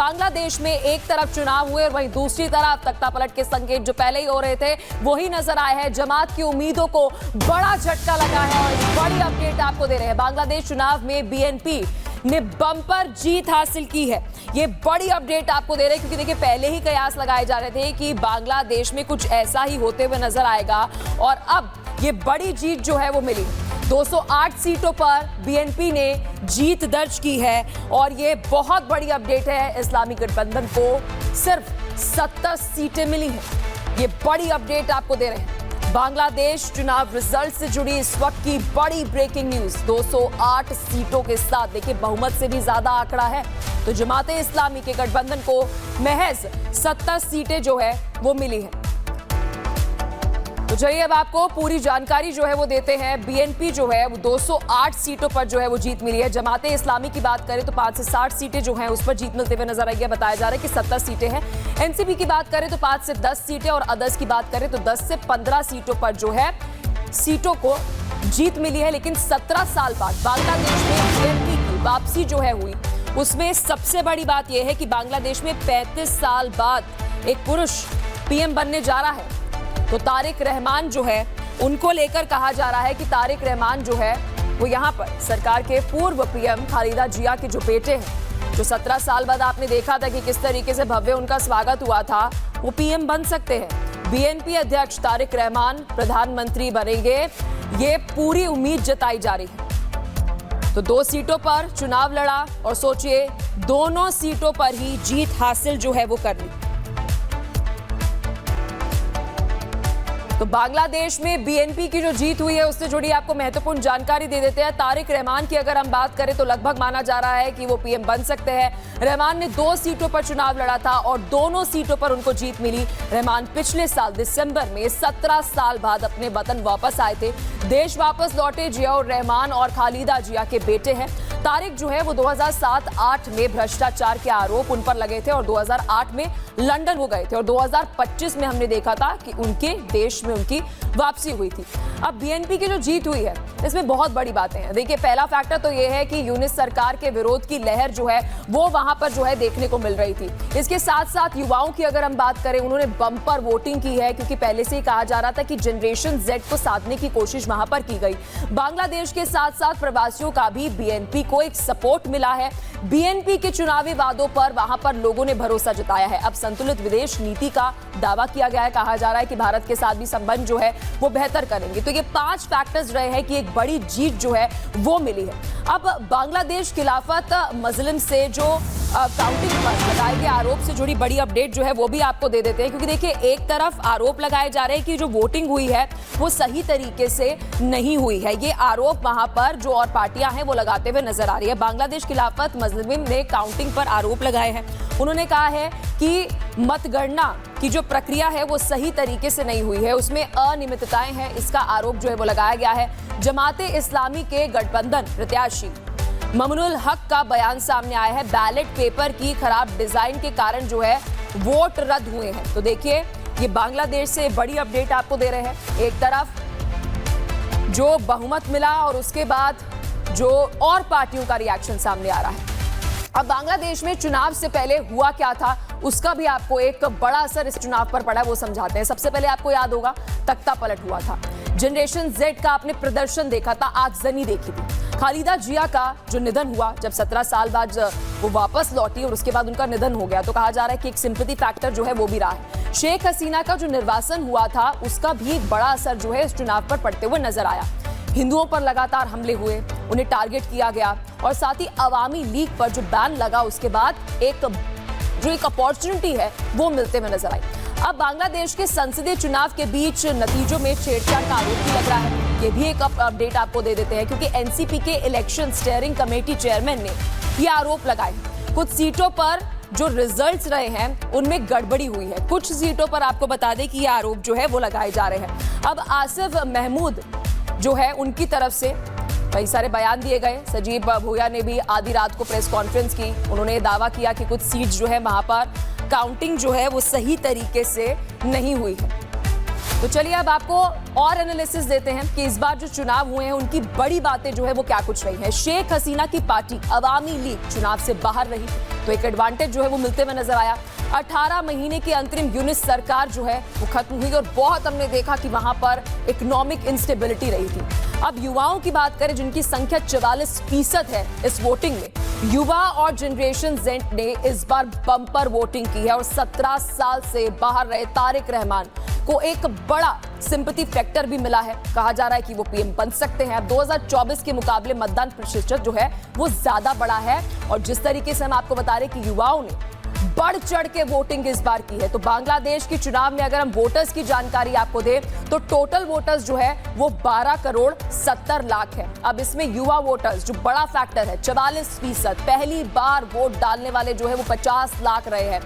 बांग्लादेश में एक तरफ चुनाव हुए और वहीं दूसरी तरफ तख्तापलट के संकेत जो पहले ही हो रहे थे वही नजर आए हैं। जमात की उम्मीदों को बड़ा झटका लगा है और बड़ी अपडेट आपको दे रहे हैं। बांग्लादेश चुनाव में बीएनपी ने बम्पर जीत हासिल की है। ये बड़ी अपडेट आपको दे रहे हैं क्योंकि देखिए पहले ही कयास लगाए जा रहे थे कि बांग्लादेश में कुछ ऐसा ही होते हुए नजर आएगा और अब ये बड़ी जीत जो है वो मिली। 208 सीटों पर बीएनपी ने जीत दर्ज की है और ये बहुत बड़ी अपडेट है। इस्लामी गठबंधन को सिर्फ 70 सीटें मिली हैं। ये बड़ी अपडेट आपको दे रहे हैं। बांग्लादेश चुनाव रिजल्ट से जुड़ी इस वक्त की बड़ी ब्रेकिंग न्यूज। 208 सीटों के साथ देखिए बहुमत से भी ज्यादा आंकड़ा है तो जमाते इस्लामी के गठबंधन को महज 70 सीटें जो है वो मिली है। तो चलिए अब आपको पूरी जानकारी जो है वो देते हैं। बीएनपी जो है वो 208 सीटों पर जो है वो जीत मिली है। जमाते इस्लामी की बात करें तो 5 से 60 सीटें जो हैं उस पर जीत मिलते हुए नजर आई है। बताया जा रहा है कि 70 सीटें हैं। एनसीपी की बात करें तो 5 से 10 सीटें और अदर्स की बात करें तो 10 से 15 सीटों पर जो है सीटों को जीत मिली है। लेकिन 17 साल बाद बांग्लादेश में बीएनपी की वापसी जो है हुई उसमें सबसे बड़ी बात यह है कि बांग्लादेश में 35 साल बाद एक पुरुष पीएम बनने जा रहा है। तो तारिक रहमान जो है उनको लेकर कहा जा रहा है कि तारिक रहमान जो है वो यहाँ पर सरकार के पूर्व पीएम खालिदा जिया के जो बेटे हैं, जो 17 साल बाद आपने देखा था कि किस तरीके से भव्य उनका स्वागत हुआ था, वो पीएम बन सकते हैं। बीएनपी अध्यक्ष तारिक रहमान प्रधानमंत्री बनेंगे, ये पूरी उम्मीद जताई जा रही है। तो 2 सीटों पर चुनाव लड़ा और सोचिए दोनों सीटों पर ही जीत हासिल जो है वो कर ली। तो बांग्लादेश में बीएनपी की जो जीत हुई है उससे जुड़ी आपको महत्वपूर्ण जानकारी दे देते हैं। तारिक रहमान की अगर हम बात करें तो लगभग माना जा रहा है कि वो पीएम बन सकते हैं। रहमान ने 2 सीटों पर चुनाव लड़ा था और दोनों सीटों पर उनको जीत मिली। रहमान पिछले साल दिसंबर में 17 साल बाद अपने वतन वापस आए थे। देश वापस लौटे जियाउर रहमान और खालिदा जिया के बेटे हैं। तारिक जो है वो 2007-8 में भ्रष्टाचार के आरोप उन पर लगे थे और 2008 में लंदन वो गए थे और 2025 में हमने देखा था कि उनके देश में उनकी वापसी हुई थी। अब बीएनपी की जो जीत हुई है इसमें बहुत बड़ी बातें हैं। देखिए पहला फैक्टर तो ये है कि यूनिस सरकार के विरोध की लहर जो है वो वहां पर जो है देखने को मिल रही थी। इसके साथ साथ युवाओं की अगर हम बात करें उन्होंने बम्पर वोटिंग की है क्योंकि पहले से ही कहा जा रहा था कि जनरेशन जेड को साधने की कोशिश वहां पर की गई। बांग्लादेश के साथ साथ प्रवासियों का भी बीएनपी को एक सपोर्ट मिला है। बीएनपी के चुनावी वादों पर वहां पर लोगों ने भरोसा जताया है। अब संतुलित विदेश नीति का दावा किया गया है। कहा जा रहा है कि भारत के साथ भी संबंध जो है वो बेहतर करेंगे। तो ये 5 फैक्टर्स रहे हैं कि एक बड़ी जीत जो है वो मिली है। अब बांग्लादेश खिलाफत मजलिम से जो काउंटिंग पर लगाए गए आरोप से जुड़ी बड़ी अपडेट जो है वो भी आपको दे देते हैं क्योंकि देखिए एक तरफ आरोप लगाए जा रहे हैं कि जो वोटिंग हुई है वो सही तरीके से नहीं हुई है। ये आरोप वहां पर जो और पार्टियां हैं वो लगाते हुए नजर आ रही है। बांग्लादेश खिलाफत मजलिम ने काउंटिंग पर आरोप लगाए हैं। उन्होंने कहा है कि मतगणना की जो प्रक्रिया है वो सही तरीके से नहीं हुई है, उसमें अनियमितताएं हैं, इसका आरोप जो है वो लगाया गया है। जमाते इस्लामी के गठबंधन प्रत्याशी ममनुल हक का बयान सामने आया है। बैलेट पेपर की खराब डिजाइन के कारण जो है वोट रद्द हुए हैं। तो देखिए ये बांग्लादेश से बड़ी अपडेट आपको दे रहे हैं। एक तरफ जो बहुमत मिला और उसके बाद जो और पार्टियों का रिएक्शन सामने आ रहा है। अब बांग्लादेश में चुनाव से पहले हुआ क्या था उसका भी आपको एक बड़ा असर इस चुनाव पर पड़ा, वो समझाते हैं। सबसे पहले आपको याद होगा तख्ता पलट हुआ था। जनरेशन जेड का आपने प्रदर्शन देखा था, आगजनी देखी थी। खालिदा जिया का जो निधन हुआ जब 17 साल बाद वो वापस लौटी और उसके बाद उनका निधन हो गया तो कहा जा रहा है कि एक सिंपैथी फैक्टर जो है वो भी रहा है। शेख हसीना का जो निर्वासन हुआ था उसका भी एक बड़ा असर जो है इस चुनाव पर पड़ते हुए नजर आया। हिंदुओं पर लगातार हमले हुए, उन्हें टारगेट किया गया और साथ ही अवामी लीग पर जो बैन लगा उसके बाद एक अपॉर्चुनिटी है वो मिलते हुए नजर आई। अब बांग्लादेश के संसदीय चुनाव के बीच नतीजों में छेड़छाड़ का आरोप भी लग रहा है। ये भी एक अपडेट आपको दे देते हैं क्योंकि एनसीपी के इलेक्शन स्टीयरिंग कमेटी चेयरमैन ने ये आरोप लगाए। कुछ सीटों पर जो रिजल्ट्स रहे हैं उनमें गड़बड़ी हुई है। कुछ सीटों पर आपको बता दें कि ये आरोप जो है वो लगाए जा रहे हैं। अब आसिफ महमूद जो है उनकी तरफ से कई सारे बयान दिए गए। सजीब भोया ने भी आधी रात को प्रेस कॉन्फ्रेंस की। उन्होंने दावा किया कि कुछ सीट जो है वहां पर काउंटिंग जो है वो सही तरीके से नहीं हुई है। तो चलिए अब आपको और एनालिसिस देते हैं कि इस बार जो चुनाव हुए हैं उनकी बड़ी बातें जो है वो क्या कुछ रही है। शेख हसीना की पार्टी अवामी लीग चुनाव से बाहर रही। तो एक एडवांटेज जो है वो मिलते हुए नजर आया। 18 महीने की अंतरिम यूनिस सरकार जो है वो खत्म हुई और बहुत हमने देखा कि वहां पर इकोनॉमिक इंस्टेबिलिटी रही थी। अब युवाओं की बात करें जिनकी संख्या 44% है इस वोटिंग में। युवा और जनरेशन जेड ने इस बार बम्पर वोटिंग की है और 17 साल से बाहर रहे तारिक रहमान को एक बड़ा सिंपैथी फैक्टर भी मिला है। कहा जा रहा है कि वो पीएम बन सकते हैं। अब 2024 के मुकाबले मतदान प्रतिशत जो है वो ज्यादा बढ़ा है और जिस तरीके से हम आपको बता रहे कि युवाओं ने बढ़ चढ़ के वोटिंग इस बार की है। तो बांग्लादेश के चुनाव में अगर हम वोटर्स की जानकारी आपको दें तो टोटल वोटर्स जो है वो 12 करोड़ 70 लाख है। अब इसमें युवा वोटर्स जो बड़ा फैक्टर है 44%, पहली बार वोट डालने वाले जो है वो 50 लाख रहे हैं।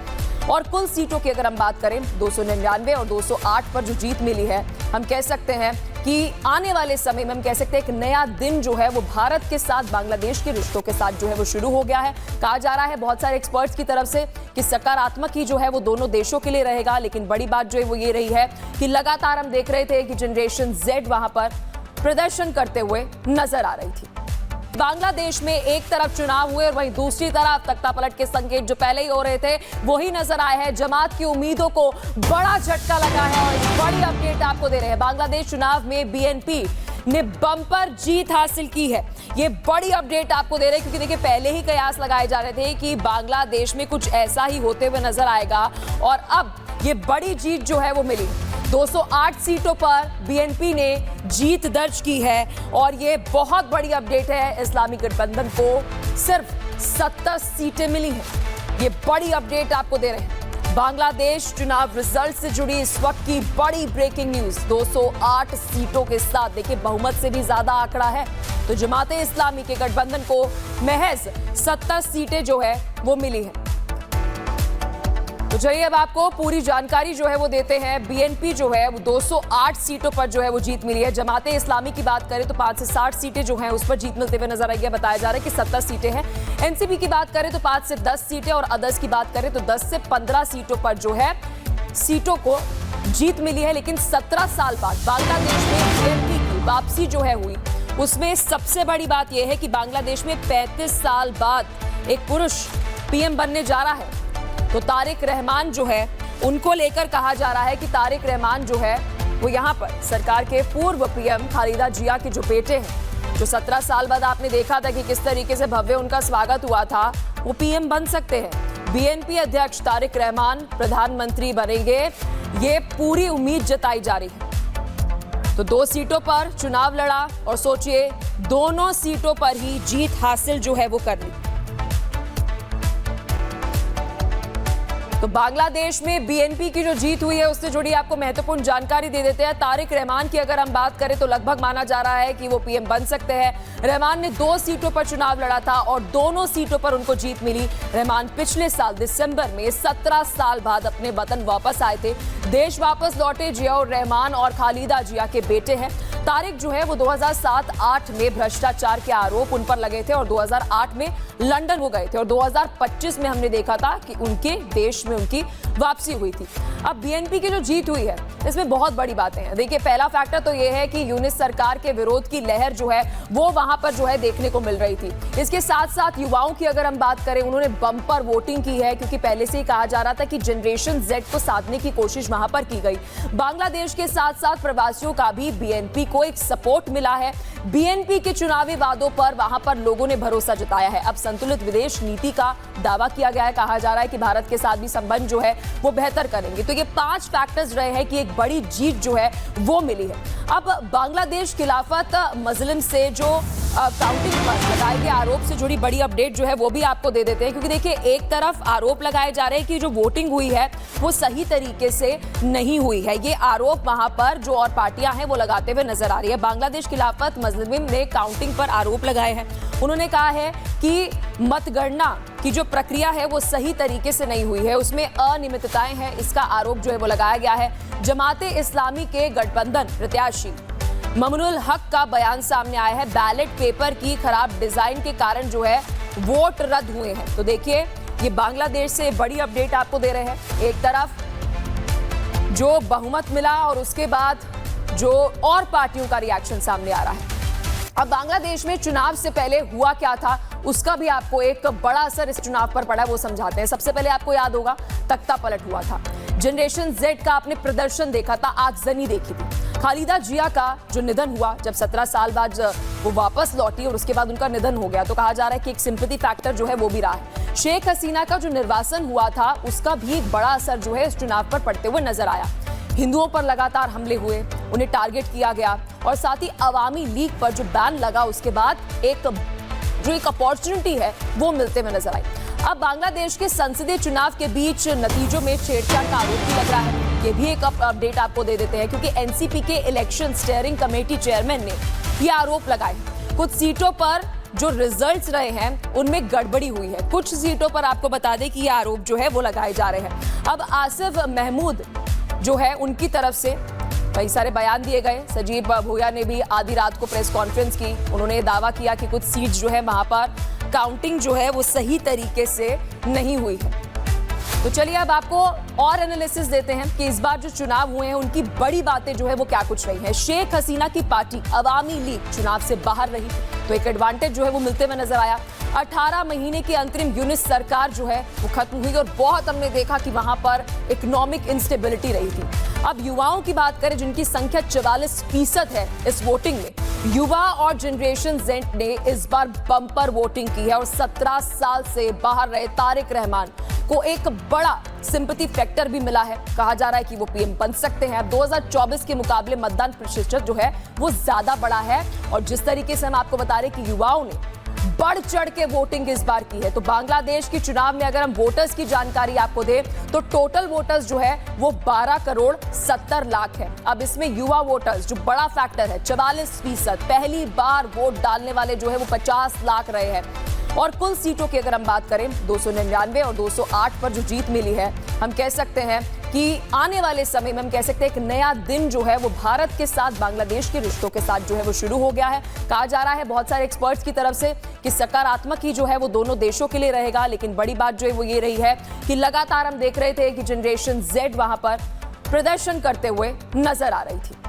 और कुल सीटों की अगर हम बात करें 299 और 208 पर जो जीत मिली है, हम कह सकते हैं कि आने वाले समय में हम कह सकते हैं एक नया दिन जो है वो भारत के साथ बांग्लादेश के रिश्तों के साथ जो है वो शुरू हो गया है। कहा जा रहा है बहुत सारे एक्सपर्ट्स की तरफ से कि सकारात्मक ही जो है वो दोनों देशों के लिए रहेगा। लेकिन बड़ी बात जो है वो ये रही है कि लगातार हम देख रहे थे कि जनरेशन जेड वहां पर प्रदर्शन करते हुए नजर आ रही थी। बांग्लादेश में एक तरफ चुनाव हुए और वहीं दूसरी तरफ तख्तापलट के संकेत जो पहले ही हो रहे थे वही नजर आए हैं। जमात की उम्मीदों को बड़ा झटका लगा है और एक बड़ी अपडेट आपको दे रहे हैं। बांग्लादेश चुनाव में बीएनपी ने बम्पर जीत हासिल की है। ये बड़ी अपडेट आपको दे रहे हैं क्योंकि देखिए पहले ही कयास लगाए जा रहे थे कि बांग्लादेश में कुछ ऐसा ही होते हुए नजर आएगा और अब ये बड़ी जीत जो है वो मिली। 208 सीटों पर बीएनपी ने जीत दर्ज की है और ये बहुत बड़ी अपडेट है। इस्लामी गठबंधन को सिर्फ 70 सीटें मिली हैं। ये बड़ी अपडेट आपको दे रहे हैं। बांग्लादेश चुनाव रिजल्ट से जुड़ी इस वक्त की बड़ी ब्रेकिंग न्यूज। 208 सीटों के साथ देखिए बहुमत से भी ज्यादा आंकड़ा है। तो जमाते इस्लामी के गठबंधन को महज 70 सीटें जो है वो मिली है। तो चलिए अब आपको पूरी जानकारी जो है वो देते हैं। बीएनपी जो है वो 208 सीटों पर जो है वो जीत मिली है। जमाते इस्लामी की बात करें तो 5 से 60 सीटें जो हैं उस पर जीत मिलते हुए नजर आई है। बताया जा रहा है कि 70 सीटें हैं। एनसीपी की बात करें तो 5 से 10 सीटें और अदर्स की बात करें तो 10 से 15 सीटों पर जो है सीटों को जीत मिली है। लेकिन 17 साल बाद बांग्लादेश में बीएनपी की वापसी जो है हुई, उसमें सबसे बड़ी बात यह है कि बांग्लादेश में 35 साल बाद एक पुरुष पीएम बनने जा रहा है। तो तारिक रहमान जो है उनको लेकर कहा जा रहा है कि तारिक रहमान जो है वो यहाँ पर सरकार के पूर्व पीएम खालिदा जिया के जो बेटे हैं, जो 17 साल बाद आपने देखा था कि किस तरीके से भव्य उनका स्वागत हुआ था, वो पीएम बन सकते हैं। बीएनपी अध्यक्ष तारिक रहमान प्रधानमंत्री बनेंगे, ये पूरी उम्मीद जताई जा रही है। तो 2 सीटों पर चुनाव लड़ा और सोचिए दोनों सीटों पर ही जीत हासिल जो है वो कर ली। तो बांग्लादेश में बीएनपी की जो जीत हुई है उससे जुड़ी आपको महत्वपूर्ण जानकारी दे देते हैं। तारिक रहमान की अगर हम बात करें तो लगभग माना जा रहा है कि वो पीएम बन सकते हैं। रहमान ने 2 सीटों पर चुनाव लड़ा था और दोनों सीटों पर उनको जीत मिली। रहमान पिछले साल दिसंबर में 17 साल बाद अपने वतन वापस आए थे। देश वापस लौटे जियाउर रहमान और खालिदा जिया के बेटे हैं। तारिक जो है वो 2007-8 में भ्रष्टाचार के आरोप उन पर लगे थे और 2008 में लंदन वो गए थे और 2025 में हमने देखा था कि उनके देश में उनकी वापसी हुई थी। अब बीएनपी की जो जीत हुई है इसमें बहुत बड़ी बातें हैं। देखिए पहला फैक्टर तो ये है कि यूनिस सरकार के विरोध की लहर जो है वो वहां पर जो है देखने को मिल रही थी। इसके साथ साथ युवाओं की अगर हम बात करें, उन्होंने बम्पर वोटिंग की है क्योंकि पहले से ही कहा जा रहा था कि जनरेशन जेड को साधने की कोशिश वहां पर की गई। बांग्लादेश के साथ साथ प्रवासियों का भी बीएनपी को एक सपोर्ट मिला है। बीएनपी के चुनावी वादों पर वहां पर लोगों ने भरोसा जताया है। अब संतुलित विदेश नीति का दावा किया गया है। कहा जा रहा है कि भारत के साथ भी संबंध जो है वो बेहतर करेंगे। तो ये 5 फैक्टर्स रहे हैं कि एक बड़ी जीत जो है वो मिली है। अब बांग्लादेश खिलाफत मजलिम से जो काउंटिंग पर लगाए गए आरोप से जुड़ी बड़ी अपडेट जो है वो भी आपको दे देते हैं क्योंकि देखिए एक तरफ आरोप लगाए जा रहे हैं कि जो वोटिंग हुई है वो सही तरीके से नहीं हुई है। ये आरोप वहां पर जो और पार्टियां हैं वो लगाते हुए नजर आ रही है। बांग्लादेश खिलाफत मजलिम ने काउंटिंग पर आरोप लगाए हैं। उन्होंने कहा है कि मतगणना की जो प्रक्रिया है वो सही तरीके से नहीं हुई है, उसमें अनियमितताएं हैं, इसका आरोप जो है वो लगाया गया है। जमाते इस्लामी के गठबंधन प्रत्याशी ममनुल हक का बयान सामने आया है। बैलेट पेपर की खराब डिजाइन के कारण जो है वोट रद्द हुए हैं। तो देखिए ये बांग्लादेश से बड़ी अपडेट आपको दे रहे हैं। एक तरफ जो बहुमत मिला और उसके बाद जो और पार्टियों का रिएक्शन सामने आ रहा है। अब बांग्लादेश में चुनाव से पहले हुआ क्या था उसका भी आपको एक बड़ा असर इस चुनाव पर पड़ा है, वो समझाते हैं। सबसे पहले आपको याद होगा तख्ता पलट हुआ था, जनरेशन जेड का आपने प्रदर्शन देखा था, आगजनी देखी थी। खालिदा जिया का जो निधन हुआ, जब 17 साल बाद वो वापस लौटी और उसके बाद उनका निधन हो गया, तो कहा जा रहा है कि एक सिंपैथी फैक्टर जो है वो भी रहा है। शेख हसीना का जो निर्वासन हुआ था, उसका भी एक बड़ा असर जो है इस चुनाव पर पड़ते हुए नजर आया। हिंदुओं पर लगातार हमले हुए, उन्हें टारगेट किया गया, और साथ ही अवामी लीग पर जो बैन लगा, उसके बाद एक अपॉर्चुनिटी है वो मिलते हुए नजर आई। अब बांग्लादेश के संसदीय चुनाव के बीच नतीजों में छेड़छाड़ का आरोप भी लग रहा है। ये भी एक अपडेट आपको दे देते हैं, क्योंकि एनसीपी के इलेक्शन स्टीयरिंग कमेटी चेयरमैन ने ये आरोप लगाए। कुछ सीटों पर जो रिजल्ट्स रहे हैं उनमें गड़बड़ी हुई है। कुछ सीटों पर आपको बता दें कि ये आरोप जो है वो लगाए जा रहे हैं। अब आसिफ महमूद जो है, उनकी तरफ से कई सारे बयान दिए गए। सजीब भोया ने भी आधी रात को प्रेस कॉन्फ्रेंस की। उन्होंने दावा किया कि कुछ सीट जो है वहां पर काउंटिंग जो है वो सही तरीके से नहीं हुई है। तो चलिए अब आपको और एनालिसिस देते हैं कि इस बार जो चुनाव हुए हैं उनकी बड़ी बातें जो है वो क्या कुछ रही हैं। शेख हसीना की पार्टी अवामी लीग चुनाव से बाहर रही, तो एक एडवांटेज जो है वो मिलते हुए नजर आया। 18 महीने की अंतरिम यूनिट सरकार जो है वो खत्म हुई, और बहुत हमने देखा कि वहां पर इकोनॉमिक इंस्टेबिलिटी रही थी। अब युवाओं की बात करें, जिनकी संख्या 44% है इस वोटिंग में, युवा और जनरेशन जेड ने इस बार बम्पर वोटिंग की है, और 17 साल से बाहर रहे तारिक रहमान को एक बड़ा सिंपैथी फैक्टर भी मिला है। कहा जा रहा है कि वो पीएम बन सकते हैं। 2024 के मुकाबले मतदान प्रतिशत जो है वो ज्यादा बढ़ा है, और जिस तरीके से हम आपको बता रहे कि युवाओं ने बढ़ चढ़ के वोटिंग इस बार की है। तो बांग्लादेश की चुनाव में अगर हम वोटर्स की जानकारी आपको दें, तो टोटल वोटर्स जो है वो 12 करोड़ 70 लाख है। अब इसमें युवा वोटर्स जो बड़ा फैक्टर है, 44%, पहली बार वोट डालने वाले जो है वो 50 लाख रहे हैं। और कुल सीटों की अगर हम बात करें, 299 और 208 पर जो जीत मिली है, हम कह सकते हैं कि आने वाले समय में हम कह सकते हैं एक नया दिन जो है वो भारत के साथ बांग्लादेश के रिश्तों के साथ जो है वो शुरू हो गया है। कहा जा रहा है बहुत सारे एक्सपर्ट्स की तरफ से कि सकारात्मक ही जो है वो दोनों देशों के लिए रहेगा। लेकिन बड़ी बात जो है वो ये रही है कि लगातार हम देख रहे थे कि जनरेशन जेड वहां पर प्रदर्शन करते हुए नजर आ रही थी।